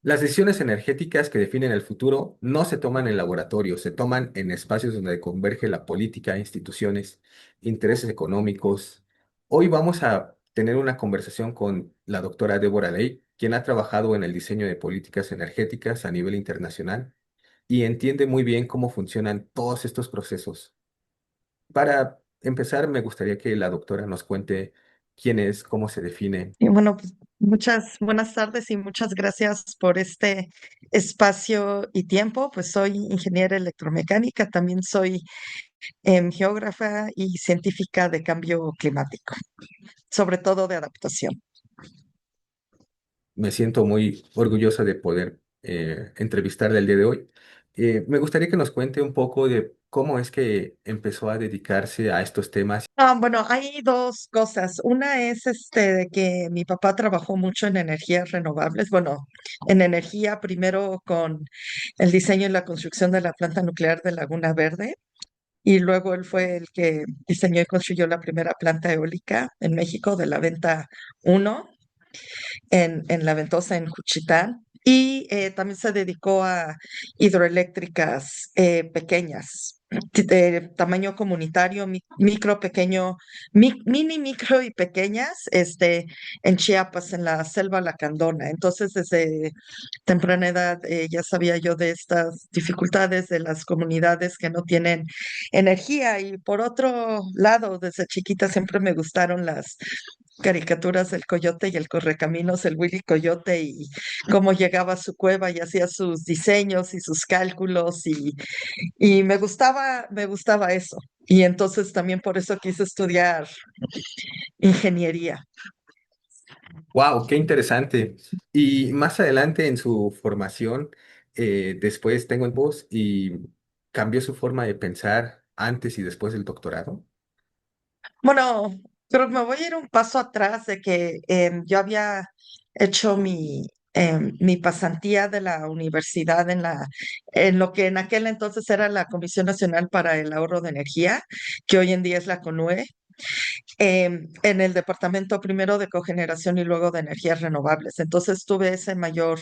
Las decisiones energéticas que definen el futuro no se toman en laboratorios, se toman en espacios donde converge la política, instituciones, intereses económicos. Hoy vamos a tener una conversación con la doctora Débora Ley, quien ha trabajado en el diseño de políticas energéticas a nivel internacional y entiende muy bien cómo funcionan todos estos procesos. Para empezar, me gustaría que la doctora nos cuente quién es, cómo se define. Y bueno, pues muchas buenas tardes y muchas gracias por este espacio y tiempo. Pues soy ingeniera electromecánica, también soy geógrafa y científica de cambio climático, sobre todo de adaptación. Me siento muy orgullosa de poder entrevistarle el día de hoy. Me gustaría que nos cuente un poco de cómo es que empezó a dedicarse a estos temas. Bueno, hay dos cosas. Una es de que mi papá trabajó mucho en energías renovables. Bueno, en energía primero con el diseño y la construcción de la planta nuclear de Laguna Verde. Y luego él fue el que diseñó y construyó la primera planta eólica en México de la Venta uno en La Ventosa, en Juchitán. Y también se dedicó a hidroeléctricas pequeñas, de tamaño comunitario, micro, pequeño, mini, micro y pequeñas, en Chiapas, en la selva lacandona. Entonces, desde temprana edad ya sabía yo de estas dificultades de las comunidades que no tienen energía. Y por otro lado, desde chiquita siempre me gustaron las caricaturas del coyote y el correcaminos, el Willy Coyote, y cómo llegaba a su cueva y hacía sus diseños y sus cálculos, y me gustaba eso. Y entonces también por eso quise estudiar ingeniería. ¡Wow! ¡Qué interesante! Y más adelante en su formación, después tengo en voz y cambió su forma de pensar antes y después del doctorado. Bueno, creo que me voy a ir un paso atrás de que yo había hecho mi pasantía de la universidad en lo que en aquel entonces era la Comisión Nacional para el Ahorro de Energía, que hoy en día es la CONUE, en el departamento primero de cogeneración y luego de energías renovables. Entonces tuve ese mayor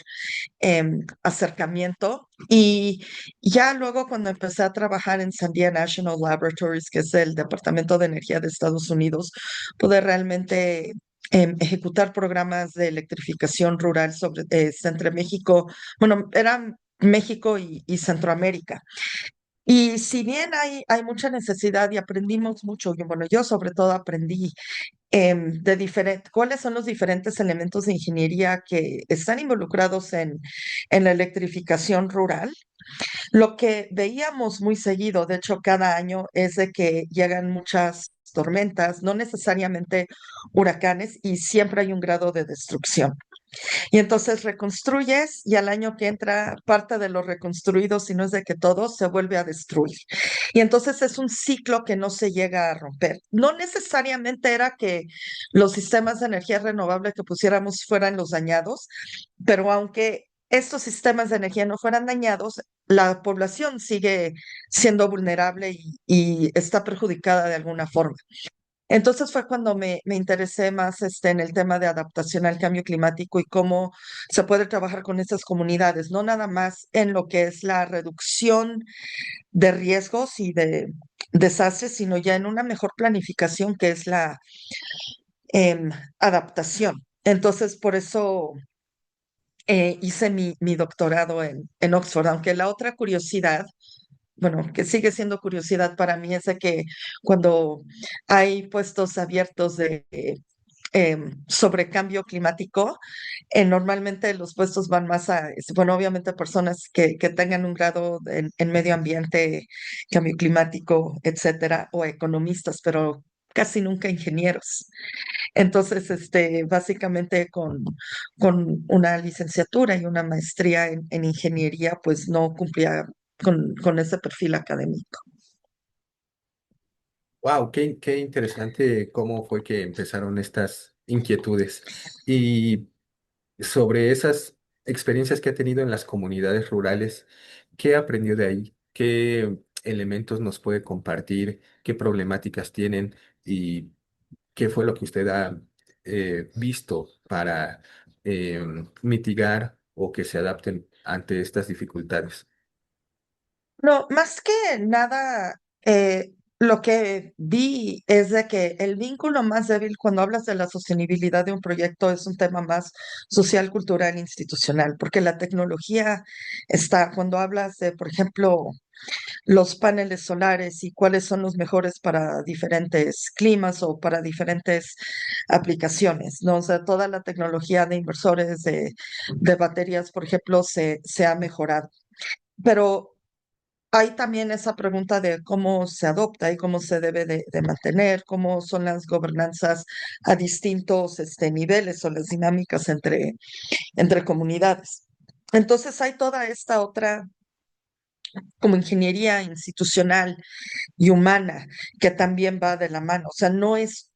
acercamiento, y ya luego cuando empecé a trabajar en Sandia National Laboratories, que es el Departamento de Energía de Estados Unidos, pude realmente ejecutar programas de electrificación rural entre México, bueno, eran México y Centroamérica. Y si bien hay mucha necesidad y aprendimos mucho, y bueno, yo sobre todo aprendí cuáles son los diferentes elementos de ingeniería que están involucrados en la electrificación rural. Lo que veíamos muy seguido, de hecho, cada año, es de que llegan muchas tormentas, no necesariamente huracanes, y siempre hay un grado de destrucción. Y entonces reconstruyes y al año que entra parte de lo reconstruido, si no es de que todo, se vuelve a destruir. Y entonces es un ciclo que no se llega a romper. No necesariamente era que los sistemas de energía renovable que pusiéramos fueran los dañados, pero aunque estos sistemas de energía no fueran dañados, la población sigue siendo vulnerable y está perjudicada de alguna forma. Entonces fue cuando me interesé más en el tema de adaptación al cambio climático y cómo se puede trabajar con estas comunidades, no nada más en lo que es la reducción de riesgos y de desastres, sino ya en una mejor planificación que es la em, adaptación. Entonces, por eso hice mi doctorado en Oxford, aunque la otra curiosidad, bueno, que sigue siendo curiosidad para mí, es de que cuando hay puestos abiertos sobre cambio climático, normalmente los puestos van más bueno, obviamente personas que tengan un grado en medio ambiente, cambio climático, etcétera, o economistas, pero casi nunca ingenieros. Entonces, básicamente con una licenciatura y una maestría en ingeniería, pues no cumplía con ese perfil académico. ¡Wow! ¡Qué interesante cómo fue que empezaron estas inquietudes! Y sobre esas experiencias que ha tenido en las comunidades rurales, ¿qué aprendió de ahí? ¿Qué elementos nos puede compartir? ¿Qué problemáticas tienen? ¿Y qué fue lo que usted ha visto para mitigar o que se adapten ante estas dificultades. No, más que nada, lo que vi es de que el vínculo más débil cuando hablas de la sostenibilidad de un proyecto es un tema más social, cultural, institucional, porque la tecnología está, cuando hablas de, por ejemplo, los paneles solares y cuáles son los mejores para diferentes climas o para diferentes aplicaciones, ¿no? O sea, toda la tecnología de inversores de baterías, por ejemplo, se ha mejorado. Pero hay también esa pregunta de cómo se adopta y cómo se debe de mantener, cómo son las gobernanzas a distintos niveles o las dinámicas entre comunidades. Entonces hay toda esta otra como ingeniería institucional y humana que también va de la mano. O sea, no es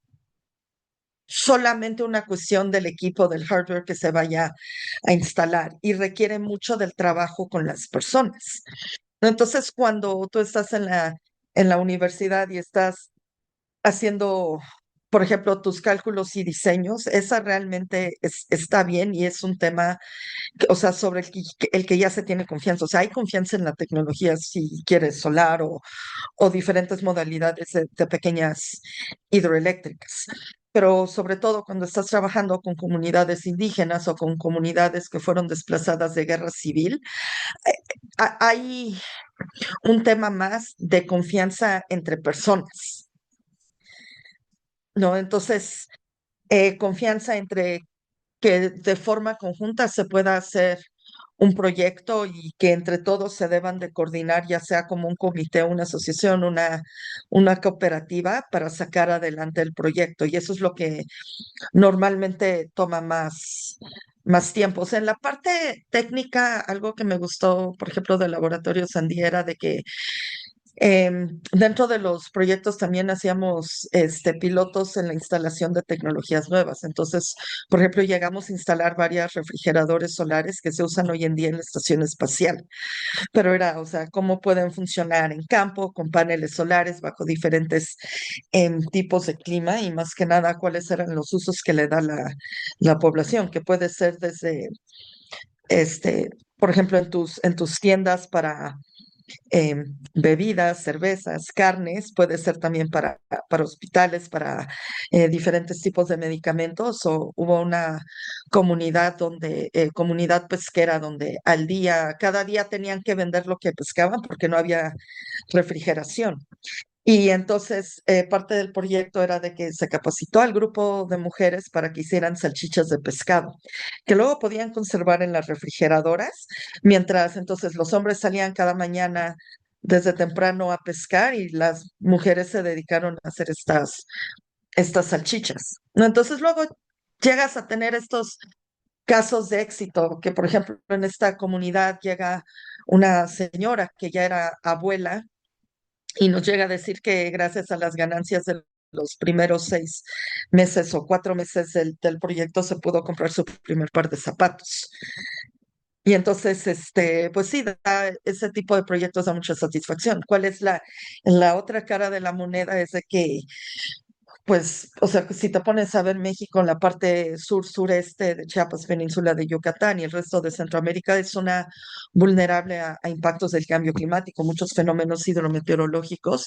solamente una cuestión del equipo del hardware que se vaya a instalar y requiere mucho del trabajo con las personas. Entonces, cuando tú estás en la universidad y estás haciendo, por ejemplo, tus cálculos y diseños, esa realmente está bien y es un tema, o sea, sobre el que ya se tiene confianza. O sea, hay confianza en la tecnología si quieres solar o diferentes modalidades de pequeñas hidroeléctricas. Pero sobre todo cuando estás trabajando con comunidades indígenas o con comunidades que fueron desplazadas de guerra civil, hay un tema más de confianza entre personas, ¿no? Entonces, confianza entre que de forma conjunta se pueda hacer un proyecto y que entre todos se deban de coordinar, ya sea como un comité, una asociación, una cooperativa, para sacar adelante el proyecto. Y eso es lo que normalmente toma más tiempo. O sea, en la parte técnica, algo que me gustó, por ejemplo, del laboratorio Sandí era de que dentro de los proyectos también hacíamos pilotos en la instalación de tecnologías nuevas. Entonces, por ejemplo, llegamos a instalar varios refrigeradores solares que se usan hoy en día en la estación espacial. Pero era, o sea, cómo pueden funcionar en campo con paneles solares bajo diferentes tipos de clima y más que nada cuáles eran los usos que le da la población, que puede ser desde, por ejemplo, en tus tiendas para bebidas, cervezas, carnes, puede ser también para hospitales, para diferentes tipos de medicamentos. O hubo una comunidad pesquera donde cada día tenían que vender lo que pescaban porque no había refrigeración. Y entonces parte del proyecto era de que se capacitó al grupo de mujeres para que hicieran salchichas de pescado, que luego podían conservar en las refrigeradoras, mientras entonces los hombres salían cada mañana desde temprano a pescar y las mujeres se dedicaron a hacer estas salchichas, ¿no? Entonces luego llegas a tener estos casos de éxito, que por ejemplo en esta comunidad llega una señora que ya era abuela y nos llega a decir que gracias a las ganancias de los primeros 6 meses o 4 meses del proyecto se pudo comprar su primer par de zapatos. Y entonces, pues sí, ese tipo de proyectos da mucha satisfacción. ¿Cuál es la otra cara de la moneda? Es de que pues, o sea, si te pones a ver México en la parte sur-sureste de Chiapas, península de Yucatán y el resto de Centroamérica es una vulnerable a impactos del cambio climático, muchos fenómenos hidrometeorológicos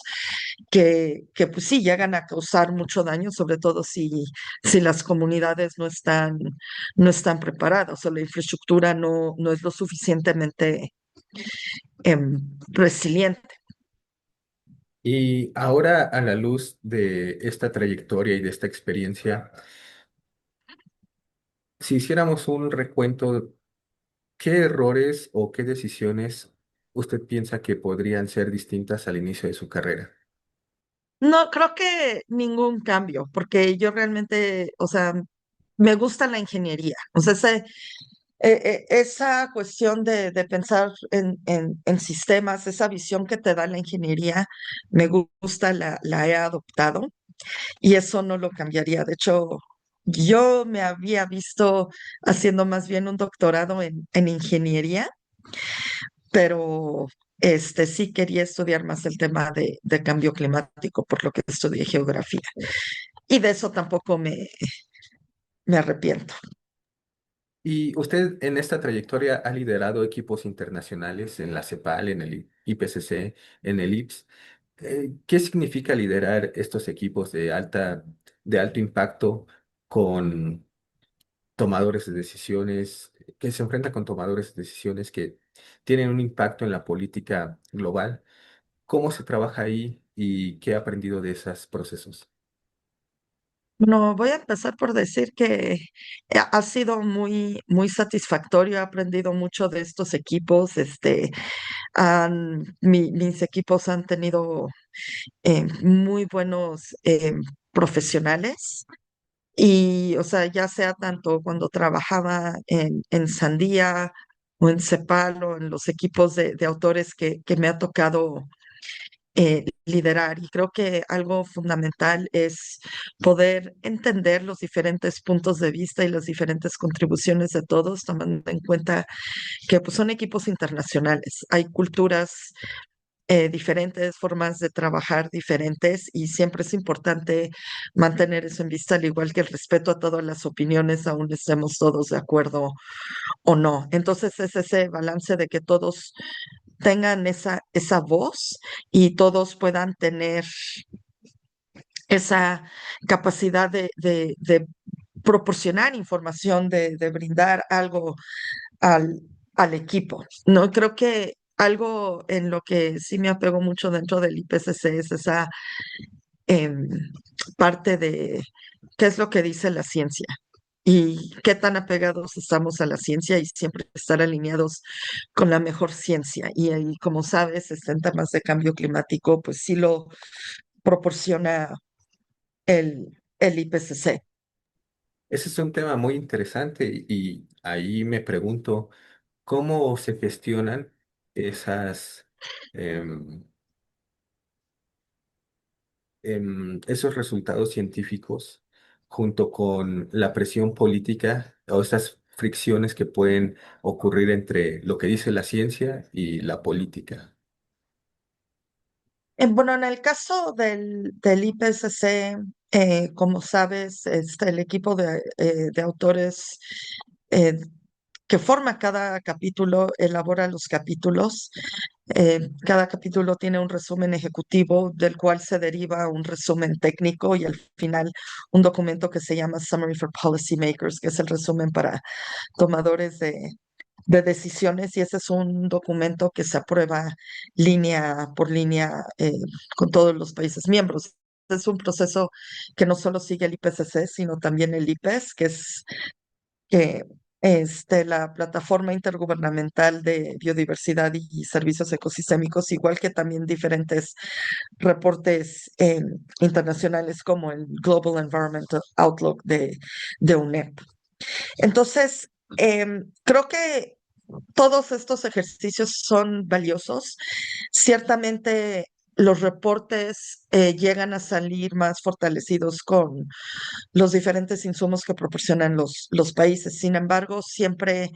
que pues sí llegan a causar mucho daño, sobre todo si las comunidades no están preparadas o la infraestructura no es lo suficientemente resiliente. Y ahora, a la luz de esta trayectoria y de esta experiencia, si hiciéramos un recuento, ¿qué errores o qué decisiones usted piensa que podrían ser distintas al inicio de su carrera? No, creo que ningún cambio, porque yo realmente, o sea, me gusta la ingeniería. O sea, esa cuestión de pensar en sistemas, esa visión que te da la ingeniería, me gusta, la he adoptado y eso no lo cambiaría. De hecho, yo me había visto haciendo más bien un doctorado en ingeniería, pero sí quería estudiar más el tema de cambio climático, por lo que estudié geografía. Y de eso tampoco me arrepiento. ¿Y usted en esta trayectoria ha liderado equipos internacionales en la CEPAL, en el IPCC, en el IPS? ¿Qué significa liderar estos equipos de alto impacto con tomadores de decisiones, que se enfrentan con tomadores de decisiones que tienen un impacto en la política global? ¿Cómo se trabaja ahí y qué ha aprendido de esos procesos? Bueno, voy a empezar por decir que ha sido muy satisfactorio. He aprendido mucho de estos equipos. Mis equipos han tenido muy buenos profesionales. Y, o sea, ya sea tanto cuando trabajaba en Sandía o en Cepal o en los equipos de autores que me ha tocado liderar. Y creo que algo fundamental es poder entender los diferentes puntos de vista y las diferentes contribuciones de todos, tomando en cuenta que pues, son equipos internacionales. Hay culturas diferentes, formas de trabajar diferentes y siempre es importante mantener eso en vista, al igual que el respeto a todas las opiniones, aún estemos todos de acuerdo o no. Entonces es ese balance de que todos tengan esa voz y todos puedan tener esa capacidad de proporcionar información, de brindar algo al, al equipo, ¿no? Creo que algo en lo que sí me apego mucho dentro del IPCC es esa em, parte de qué es lo que dice la ciencia y qué tan apegados estamos a la ciencia y siempre estar alineados con la mejor ciencia. Y ahí, como sabes, en temas de cambio climático, pues sí lo proporciona el IPCC. Ese es un tema muy interesante y ahí me pregunto cómo se gestionan esas, em, esos resultados científicos junto con la presión política o esas fricciones que pueden ocurrir entre lo que dice la ciencia y la política. Bueno, en el caso del IPCC, como sabes, el equipo de autores eh, que forma cada capítulo elabora los capítulos. Cada capítulo tiene un resumen ejecutivo del cual se deriva un resumen técnico y al final un documento que se llama Summary for Policymakers, que es el resumen para tomadores de decisiones y ese es un documento que se aprueba línea por línea con todos los países miembros. Es un proceso que no solo sigue el IPCC, sino también el IPES, que la plataforma intergubernamental de biodiversidad y servicios ecosistémicos, igual que también diferentes reportes internacionales como el Global Environmental Outlook de UNEP. Entonces, creo que todos estos ejercicios son valiosos. Ciertamente los reportes llegan a salir más fortalecidos con los diferentes insumos que proporcionan los países. Sin embargo, siempre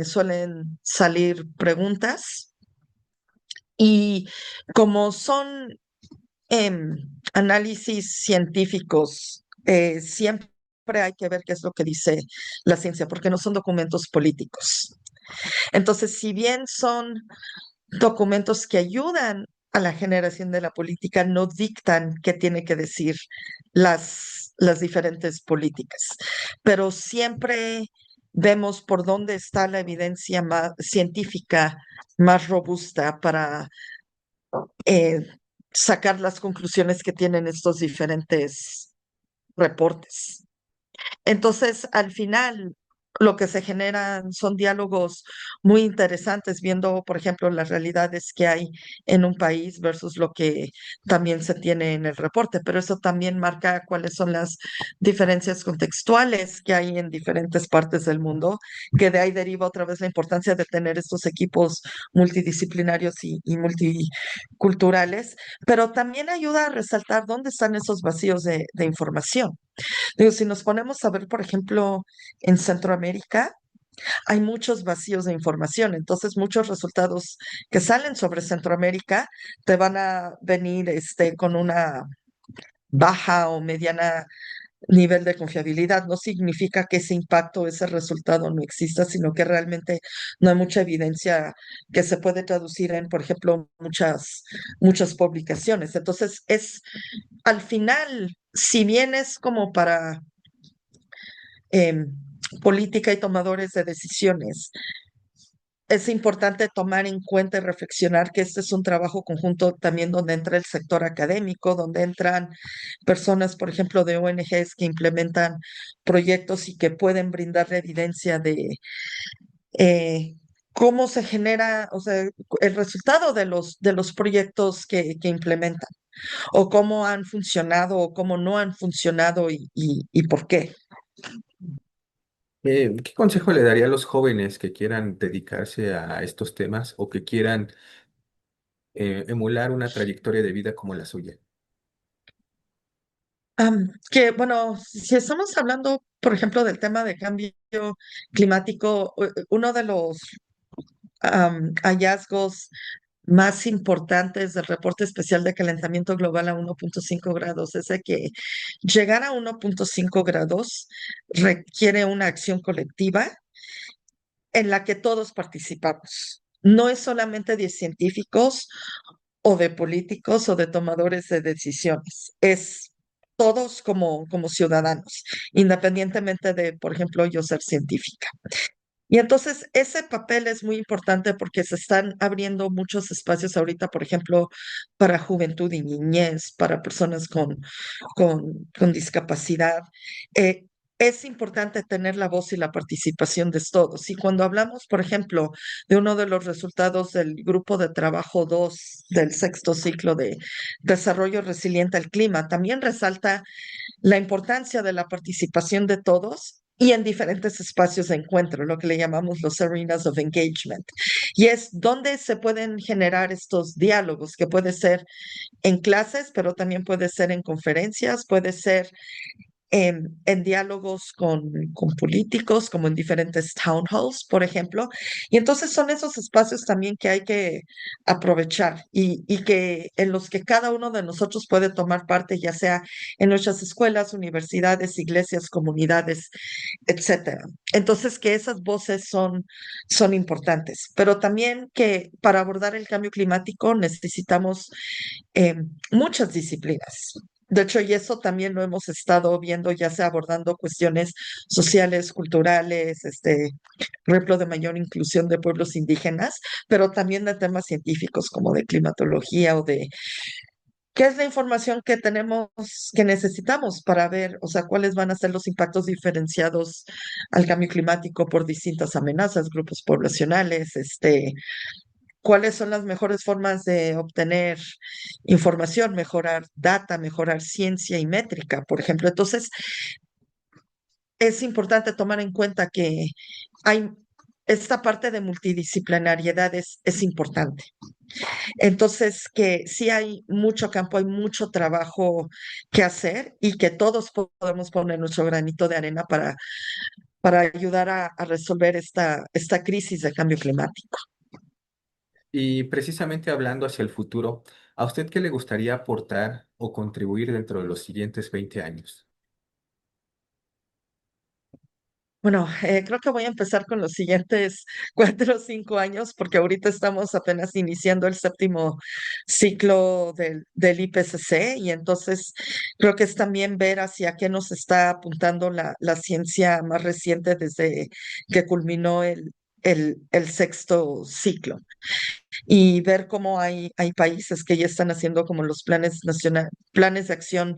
suelen salir preguntas y como son análisis científicos, siempre hay que ver qué es lo que dice la ciencia, porque no son documentos políticos. Entonces, si bien son documentos que ayudan a la generación de la política, no dictan qué tiene que decir las diferentes políticas, pero siempre vemos por dónde está la evidencia más, científica más robusta para eh, sacar las conclusiones que tienen estos diferentes reportes. Entonces, al final, lo que se generan son diálogos muy interesantes, viendo, por ejemplo, las realidades que hay en un país versus lo que también se tiene en el reporte, pero eso también marca cuáles son las diferencias contextuales que hay en diferentes partes del mundo, que de ahí deriva otra vez la importancia de tener estos equipos multidisciplinarios y multiculturales, pero también ayuda a resaltar dónde están esos vacíos de información. Digo, si nos ponemos a ver, por ejemplo, en Centroamérica, hay muchos vacíos de información, entonces muchos resultados que salen sobre Centroamérica te van a venir con una baja o mediana nivel de confiabilidad. No significa que ese impacto, ese resultado no exista, sino que realmente no hay mucha evidencia que se puede traducir en, por ejemplo, muchas publicaciones. Entonces, al final, si bien es como para em, política y tomadores de decisiones, es importante tomar en cuenta y reflexionar que este es un trabajo conjunto también donde entra el sector académico, donde entran personas, por ejemplo, de ONGs que implementan proyectos y que pueden brindar la evidencia de eh, cómo se genera, o sea, el resultado de los proyectos que implementan, o cómo han funcionado o cómo no han funcionado y por qué. ¿Qué consejo le daría a los jóvenes que quieran dedicarse a estos temas o que quieran emular una trayectoria de vida como la suya? Que bueno, si estamos hablando, por ejemplo, del tema de cambio climático, uno de los hallazgos más importantes del reporte especial de calentamiento global a 1,5 grados es de que llegar a 1,5 grados requiere una acción colectiva en la que todos participamos. No es solamente de científicos o de políticos o de tomadores de decisiones, es todos como ciudadanos, independientemente de, por ejemplo, yo ser científica. Y entonces ese papel es muy importante porque se están abriendo muchos espacios ahorita, por ejemplo, para juventud y niñez, para personas con discapacidad. Eh, es importante tener la voz y la participación de todos. Y cuando hablamos, por ejemplo, de uno de los resultados del grupo de trabajo 2 del sexto ciclo de desarrollo resiliente al clima, también resalta la importancia de la participación de todos y en diferentes espacios de encuentro, lo que le llamamos los arenas of engagement. Y es donde se pueden generar estos diálogos, que puede ser en clases, pero también puede ser en conferencias, puede ser en diálogos con políticos, como en diferentes town halls, por ejemplo. Y entonces son esos espacios también que hay que aprovechar y que en los que cada uno de nosotros puede tomar parte, ya sea en nuestras escuelas, universidades, iglesias, comunidades, etcétera. Entonces, que esas voces son importantes, pero también que para abordar el cambio climático necesitamos eh, muchas disciplinas. De hecho, y eso también lo hemos estado viendo, ya sea abordando cuestiones sociales, culturales, por ejemplo, de mayor inclusión de pueblos indígenas, pero también de temas científicos como de climatología o de qué es la información que tenemos, que necesitamos para ver, o sea, cuáles van a ser los impactos diferenciados al cambio climático por distintas amenazas, grupos poblacionales, cuáles son las mejores formas de obtener información, mejorar data, mejorar ciencia y métrica, por ejemplo. Entonces, es importante tomar en cuenta que hay esta parte de multidisciplinariedad es importante. Entonces, que sí hay mucho campo, hay mucho trabajo que hacer y que todos podemos poner nuestro granito de arena para ayudar a resolver esta crisis de cambio climático. Y precisamente hablando hacia el futuro, ¿a usted qué le gustaría aportar o contribuir dentro de los siguientes 20 años? Bueno, creo que voy a empezar con los siguientes 4 o 5 años, porque ahorita estamos apenas iniciando el séptimo ciclo del IPCC y entonces creo que es también ver hacia qué nos está apuntando la ciencia más reciente desde que culminó el sexto ciclo y ver cómo hay países que ya están haciendo como los planes de acción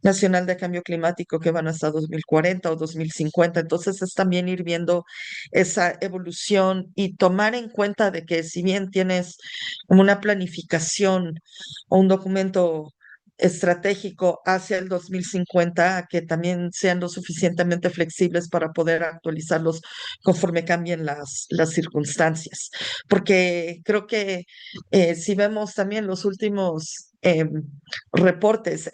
nacional de cambio climático que van hasta 2040 o 2050. Entonces es también ir viendo esa evolución y tomar en cuenta de que si bien tienes como una planificación o un documento estratégico hacia el 2050, que también sean lo suficientemente flexibles para poder actualizarlos conforme cambien las circunstancias porque creo que si vemos también los últimos reportes.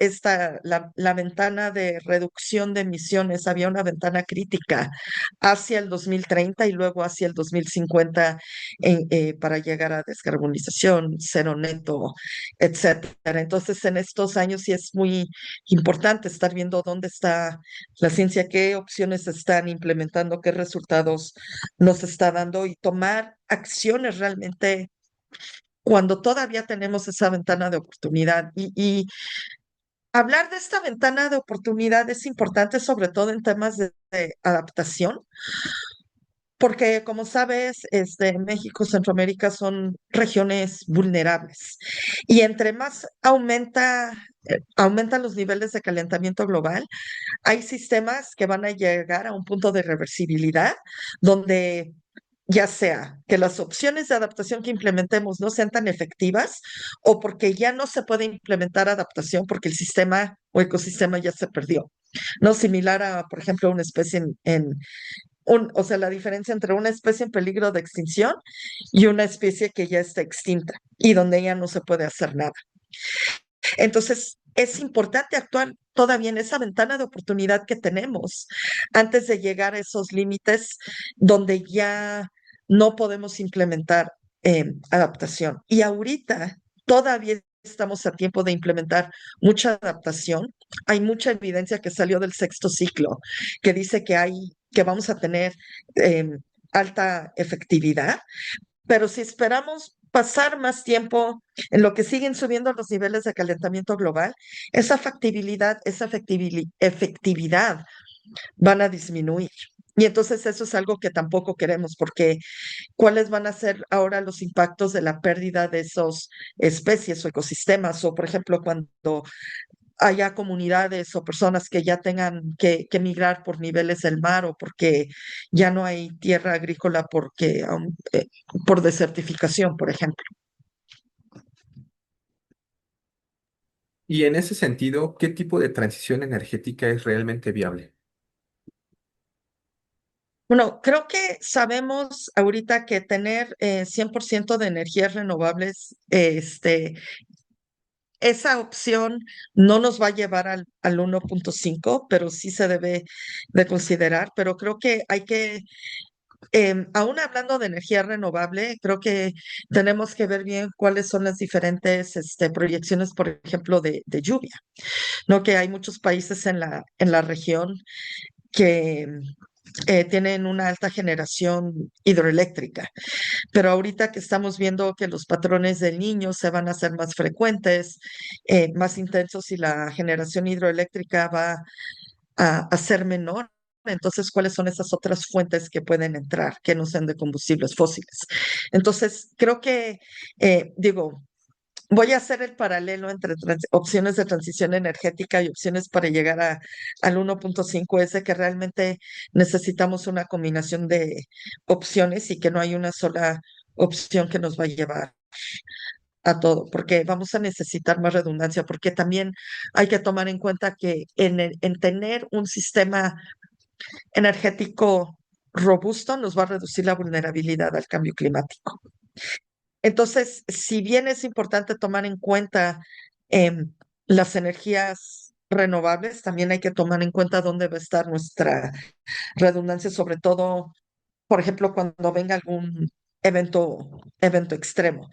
La ventana de reducción de emisiones, había una ventana crítica hacia el 2030 y luego hacia el 2050 para llegar a descarbonización, cero neto, etcétera. Entonces, en estos años sí es muy importante estar viendo dónde está la ciencia, qué opciones se están implementando, qué resultados nos está dando y tomar acciones realmente cuando todavía tenemos esa ventana de oportunidad. Y hablar de esta ventana de oportunidad es importante, sobre todo en temas de adaptación, porque como sabes, México, Centroamérica son regiones vulnerables. Y entre más aumentan los niveles de calentamiento global, hay sistemas que van a llegar a un punto de reversibilidad donde ya sea que las opciones de adaptación que implementemos no sean tan efectivas o porque ya no se puede implementar adaptación porque el sistema o ecosistema ya se perdió. No similar a, por ejemplo, una especie o sea, la diferencia entre una especie en peligro de extinción y una especie que ya está extinta y donde ya no se puede hacer nada. Entonces, es importante actuar todavía en esa ventana de oportunidad que tenemos antes de llegar a esos límites donde ya no podemos implementar adaptación. Y ahorita todavía estamos a tiempo de implementar mucha adaptación. Hay mucha evidencia que salió del sexto ciclo que dice que vamos a tener eh, alta efectividad, pero si esperamos pasar más tiempo en lo que siguen subiendo los niveles de calentamiento global, efectividad van a disminuir. Y entonces eso es algo que tampoco queremos, porque ¿cuáles van a ser ahora los impactos de la pérdida de esas especies o ecosistemas? O, por ejemplo, cuando haya comunidades o personas que ya tengan que migrar por niveles del mar o porque ya no hay tierra agrícola por desertificación, por ejemplo. Y en ese sentido, ¿qué tipo de transición energética es realmente viable? Bueno, creo que sabemos ahorita que tener 100% de energías renovables, esa opción no nos va a llevar al 1.5, pero sí se debe de considerar. Pero creo que aún hablando de energía renovable, creo que tenemos que ver bien cuáles son las diferentes proyecciones, por ejemplo, de lluvia, ¿no? Que hay muchos países en la región que tienen una alta generación hidroeléctrica, pero ahorita que estamos viendo que los patrones del niño se van a hacer más frecuentes, más intensos y la generación hidroeléctrica va a ser menor. Entonces, ¿cuáles son esas otras fuentes que pueden entrar que no sean de combustibles fósiles? Entonces, creo que, digo, voy a hacer el paralelo entre opciones de transición energética y opciones para llegar al 1.5, es de que realmente necesitamos una combinación de opciones y que no hay una sola opción que nos va a llevar a todo, porque vamos a necesitar más redundancia, porque también hay que tomar en cuenta que en tener un sistema energético robusto nos va a reducir la vulnerabilidad al cambio climático. Entonces, si bien es importante tomar en cuenta las energías renovables, también hay que tomar en cuenta dónde va a estar nuestra redundancia, sobre todo, por ejemplo, cuando venga algún evento extremo.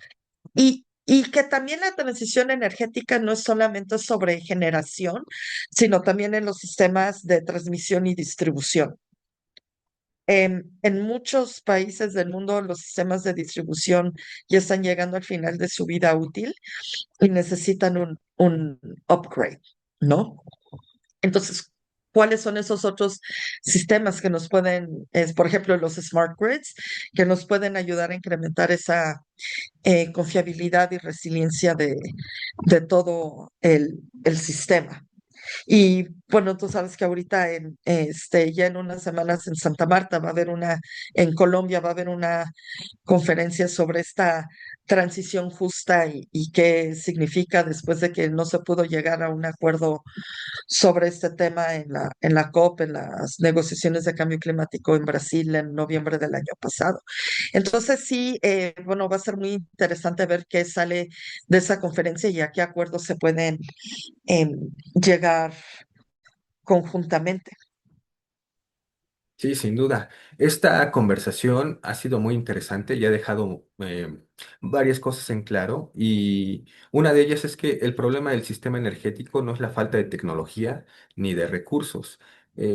Y que también la transición energética no es solamente sobre generación, sino también en los sistemas de transmisión y distribución. En muchos países del mundo, los sistemas de distribución ya están llegando al final de su vida útil y necesitan un upgrade, ¿no? Entonces, ¿cuáles son esos otros sistemas que nos por ejemplo, los smart grids, que nos pueden ayudar a incrementar esa confiabilidad y resiliencia de todo el sistema? Y bueno, tú sabes que ahorita ya en unas semanas en Santa Marta en Colombia va a haber una conferencia sobre esta transición justa y qué significa después de que no se pudo llegar a un acuerdo sobre este tema en la COP, en las negociaciones de cambio climático en Brasil en noviembre del año pasado. Entonces sí, bueno, va a ser muy interesante ver qué sale de esa conferencia y a qué acuerdos se pueden llegar conjuntamente. Sí, sin duda. Esta conversación ha sido muy interesante y ha dejado varias cosas en claro. Y una de ellas es que el problema del sistema energético no es la falta de tecnología ni de recursos.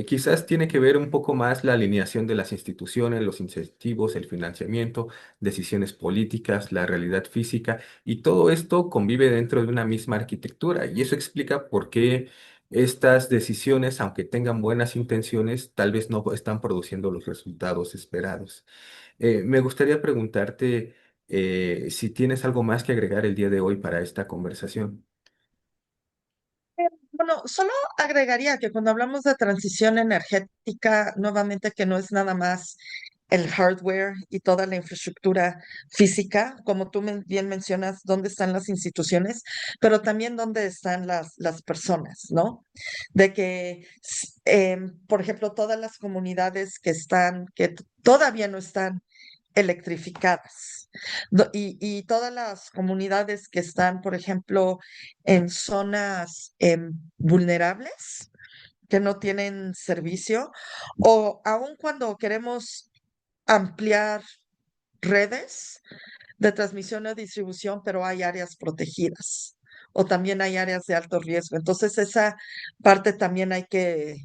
Quizás tiene que ver un poco más la alineación de las instituciones, los incentivos, el financiamiento, decisiones políticas, la realidad física. Y todo esto convive dentro de una misma arquitectura. Y eso explica por qué estas decisiones, aunque tengan buenas intenciones, tal vez no están produciendo los resultados esperados. Me gustaría preguntarte si tienes algo más que agregar el día de hoy para esta conversación. Bueno, solo agregaría que cuando hablamos de transición energética, nuevamente que no es nada más el hardware y toda la infraestructura física, como tú bien mencionas, dónde están las instituciones, pero también dónde están las personas, ¿no? De que, por ejemplo, todas las comunidades que todavía no están electrificadas. Y todas las comunidades que están, por ejemplo, en zonas vulnerables, que no tienen servicio, o aun cuando queremos ampliar redes de transmisión o distribución, pero hay áreas protegidas o también hay áreas de alto riesgo. Entonces, esa parte también hay que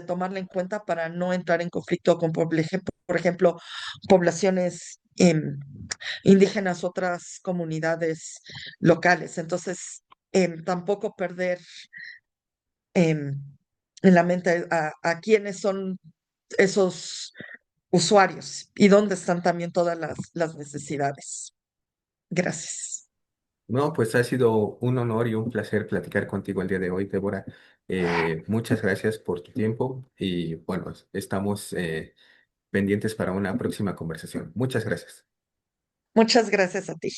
tomarla en cuenta para no entrar en conflicto con, por ejemplo, poblaciones indígenas, otras comunidades locales. Entonces, tampoco perder em, en la mente a quiénes son esos usuarios y dónde están también todas las necesidades. Gracias. No, pues ha sido un honor y un placer platicar contigo el día de hoy, Débora. Muchas gracias por tu tiempo y bueno, estamos pendientes para una próxima conversación. Muchas gracias. Muchas gracias a ti.